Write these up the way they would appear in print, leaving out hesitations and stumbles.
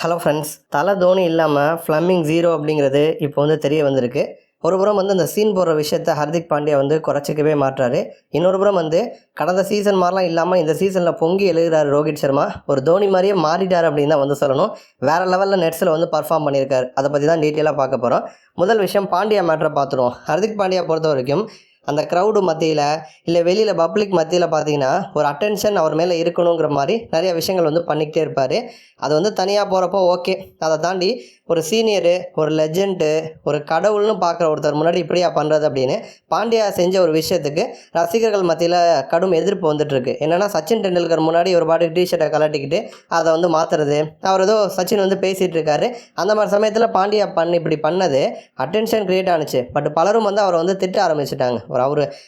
Hello friends, தலை தோனி இல்லாமல் Fleming zero அப்படிங்கிறது இப்போ வந்து தெரிய வந்திருக்கு. ஒரு புறம் வந்து அந்த சீன் போடுற விஷயத்த ஹர்திக் பாண்டியா வந்து குறைச்சிக்கவே மாட்டுறாரு. இன்னொரு புறம் வந்து கடந்த சீசன் மாதிரிலாம் இல்லாமல் இந்த சீசனில் பொங்கி எழுகிறாரு ரோஹித் சர்மா. ஒரு தோனி மாதிரியே மாறிட்டார் அப்படின்னு தான் வந்து சொல்லணும். வேறு லெவலில் நெட்ஸில் வந்து பர்ஃபார்ம் பண்ணியிருக்காரு. அதை பற்றி தான் டீட்டெயிலாக பார்க்க போகிறோம். முதல் விஷயம், பாண்டியா மேட்டரை பார்த்துருவோம். ஹர்திக் பாண்டியா பொறுத்த வரைக்கும் அந்த க்ரௌடு மத்தியில் இல்லை வெளியில் பப்ளிக் மத்தியில் பார்த்தீங்கன்னா ஒரு அட்டென்ஷன் அவர் மேலே இருக்கணுங்கிற மாதிரி நிறைய விஷயங்கள் வந்து பண்ணிக்கிட்டே இருப்பார். அது வந்து தனியாக போகிறப்போ ஓகே. அதை தாண்டி ஒரு சீனியரு, ஒரு லெஜெண்டு, ஒரு கடவுள்னு பார்க்குற ஒருத்தர் முன்னாடி இப்படியா பண்ணுறது அப்படின்னு பாண்டியா செஞ்ச ஒரு விஷயத்துக்கு ரசிகர்கள் மத்தியில் கடும் எதிர்ப்பு வந்துட்டுருக்கு. என்னென்னா, சச்சின் டெண்டுல்கர் முன்னாடி ஒரு பாட்டுக்கு டிஷர்ட்டை கலட்டிக்கிட்டு அதை வந்து மாற்றுறது. அவர் ஏதோ சச்சின் வந்து பேசிகிட்டு இருக்காரு. அந்த மாதிரி சமயத்தில் பாண்டியா இப்படி பண்ணது அட்டென்ஷன் க்ரியேட் ஆனிச்சு. பட் பலரும் வந்து அவரை வந்து திட்ட ஆரம்பிச்சிட்டாங்க. அவர்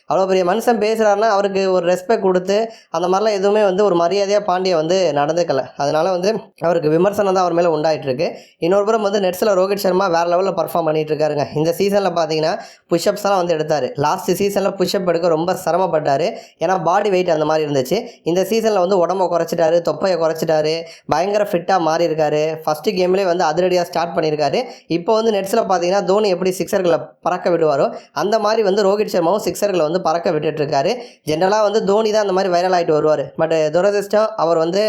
அவ்வளோ பெரிய மனுஷன் பேசுகிறாருன்னா அவருக்கு ஒரு ரெஸ்பெக்ட் கொடுத்து அந்த மாதிரிலாம் எதுவுமே வந்து ஒரு மரியாதையாக பாண்டியா வந்து நடந்துக்கலை. அதனால் வந்து அவருக்கு விமர்சனம் தான் அவர் மேலே உண்டாயிட்டிருக்கு. இன்னொரு புறம் வந்து நெட்ஸில் ரோஹித் சர்மா வேறு லெவலில் பர்ஃபார்ம் பண்ணிட்டு இருக்காருங்க. இந்த சீசனில் பார்த்தீங்கன்னா புஷ்அப்ஸ்லாம் வந்து எடுத்தார். லாஸ்ட் சீசனில் புஷ்அப் எடுக்க ரொம்ப சிரமப்பட்டார். ஏன்னா பாடி வெயிட் அந்த மாதிரி இருந்துச்சு. இந்த சீசனில் வந்து உடம்பை குறைச்சிட்டாரு, தொப்பையை குறைச்சிட்டாரு, பயங்கர ஃபிட்டாக மாறி இருக்காரு. ஃபஸ்ட்டு கேம்லேயே வந்து அதிரடியாக ஸ்டார்ட் பண்ணியிருக்காரு. இப்போ வந்து நெட்ஸில் பார்த்தீங்கன்னா தோனி எப்படி சிக்ஸர்களை பறக்க விடுவாரோ அந்த மாதிரி வந்து ரோஹித் சர்மாவும் சிக்ஸர்களை வந்து பறக்க விட்டுட்டுருக்காரு. ஜென்ரலாக வந்து தோனி தான் அந்த மாதிரி வைரல் ஆகிட்டு வருவார். பட் துரதிர்ஷ்டம் அவர் வந்து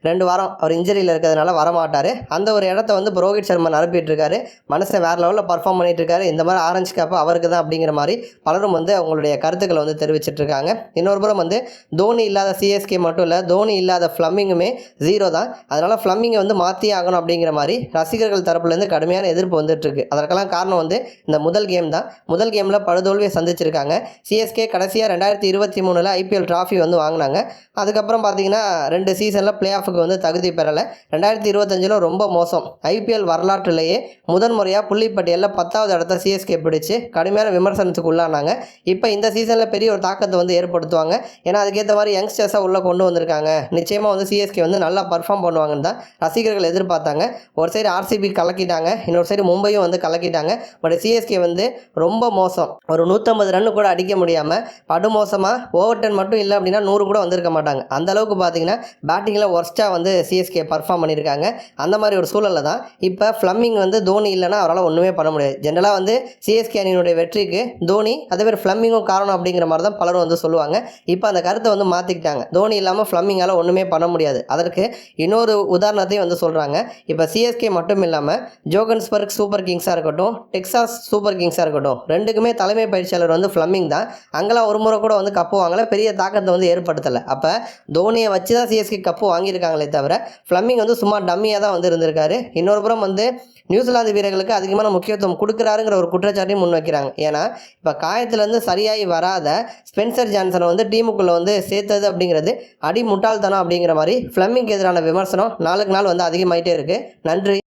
2 வாரம் அவர் இன்ஜரியில் இருக்கிறதுனால வரமாட்டார். அந்த ஒரு இடத்த வந்து இப்போ ரோஹித் சர்மா நிரப்பிட்டு இருக்காரு. மனுஷன் வேறு லெவலில் பர்ஃபார்ம் பண்ணிட்டு இருக்காரு. இந்த மாதிரி ஆரஞ்சு கேப்பு அவருக்கு தான் அப்படிங்கிற மாதிரி பலரும் வந்து அவங்களுடைய கருத்துக்களை வந்து தெரிவிச்சிட்டு இருக்காங்க. இன்னொரு புறம் வந்து தோனி இல்லாத சிஎஸ்கே மட்டும் இல்லை, தோனி இல்லாத ஃப்ளம்மிங்குமே ஜீரோ தான். அதனால் ஃப்ளம்மிங்கை வந்து மாற்றி ஆகணும் அப்படிங்கிற மாதிரி ரசிகர்கள் தரப்புலேருந்து கடுமையான எதிர்ப்பு வந்துட்டுருக்கு. அதற்கெல்லாம் காரணம் வந்து இந்த முதல் கேம் தான். முதல் கேமில் படுதோல்வியை சந்திச்சிருக்காங்க. சிஎஸ்கே கடைசியாக 2023 ஐபிஎல் ட்ராஃபி வந்து வாங்கினாங்க. அதுக்கப்புறம் பார்த்தீங்கன்னா 2 சீசனில் பிளே ஆஃபுக்கு வந்து தகுதி பெறலை. 2025 ரொம்ப மோசம். ஐபிஎல் வரலாற்றிலேயே முதன்முறையாக புள்ளிப்பட்டியலில் 10வது இடத்த சிஎஸ்கே பிடிச்சு கடுமையான விமர்சனத்துக்கு உள்ளானாங்க. இப்போ இந்த சீசனில் பெரிய ஒரு தாக்கத்தை வந்து ஏற்படுத்துவாங்க. ஏன்னா அதுக்கேற்ற மாதிரி யங்ஸ்டர்ஸாக உள்ளே கொண்டு வந்திருக்காங்க. நிச்சயமாக வந்து சிஎஸ்கே வந்து நல்லா பர்ஃபார்ம் பண்ணுவாங்கன்னு தான் ரசிகர்கள் எதிர்பார்த்தாங்க. ஒரு சைடு ஆர்சிபி கலக்கிட்டாங்க, இன்னொரு சைடு மும்பையும் வந்து கலக்கிட்டாங்க. பட் சிஎஸ்கே வந்து ரொம்ப மோசம். ஒரு 150 ரன் கூட அடிக்க முடியாமல் படுமோசமாக ஓவர் 10 மட்டும் இல்லை அப்படின்னா 100 கூட வந்திருக்க மாட்டாங்க. அந்த அளவுக்கு பார்த்தீங்கன்னா பேட்டிங்கில் ஒர்ஸ்ட்டாக வந்து சிஎஸ்கே பர்ஃபார்ம் பண்ணியிருக்காங்க. அந்த மாதிரி ஒரு சூழலில் தான் இப்போ ஃப்ளம்மிங் வந்து தோனி இல்லைன்னா அவரால் ஒன்றுமே பண்ண முடியாது. ஜென்ரலாக வந்து சிஎஸ்கே அணியினுடைய வெற்றிக்கு தோனி அதே மாதிரி ஃப்ளம்மிங்கும் காரணம் அப்படிங்கிற மாதிரி தான் பலரும் வந்து சொல்லுவாங்க. இப்போ அந்த கருத்தை வந்து மாற்றிக்கிட்டாங்க. தோனி இல்லாமல் ஃப்ளம்மிங்கால் ஒன்றுமே பண்ண முடியாது. அதற்கு இன்னொரு உதாரணத்தையும் வந்து சொல்கிறாங்க. இப்போ சிஎஸ்கே மட்டும் இல்லாமல் ஜோகன்ஸ்பர்க் சூப்பர் கிங்ஸாக இருக்கட்டும், டெக்சாஸ் சூப்பர் கிங்ஸாக இருக்கட்டும், ரெண்டுக்குமே தலைமை பயிற்சியாளர் வந்து ஃப்ளம்மிங் தான். அங்கெல்லாம் ஒரு முறை கூட வந்து கப்பு வாங்கலை, பெரிய தாக்கத்தை வந்து ஏற்படுத்தலை. அப்போ தோனியை வச்சு தான் சிஎஸ்கே கப்பு வாங்கியிருக்காங்களே தவிர ஃப்ளம்மிங் வந்து சும்மா டம்மியாக தான் வந்து இருந்திருக்காரு. இன்னொரு புறம் வந்து நியூசிலாந்து வீரர்களுக்கு அதிகமான முக்கியத்துவம் கொடுக்குறாருங்கிற ஒரு குற்றச்சாட்டையும் முன் வைக்கிறாங்க. ஏன்னா இப்போ காயத்துலேருந்து சரியாகி வராத ஸ்பென்சர் ஜான்சனை வந்து டீமுக்குள்ளே வந்து சேர்த்தது அப்படிங்கிறது அடி முட்டாள்தனம் அப்படிங்கிற மாதிரி ஃப்ளம்மிங்க்கு எதிரான விமர்சனம் நாளுக்கு நாள் வந்து அதிகமாகிட்டே இருக்குது. நன்றி.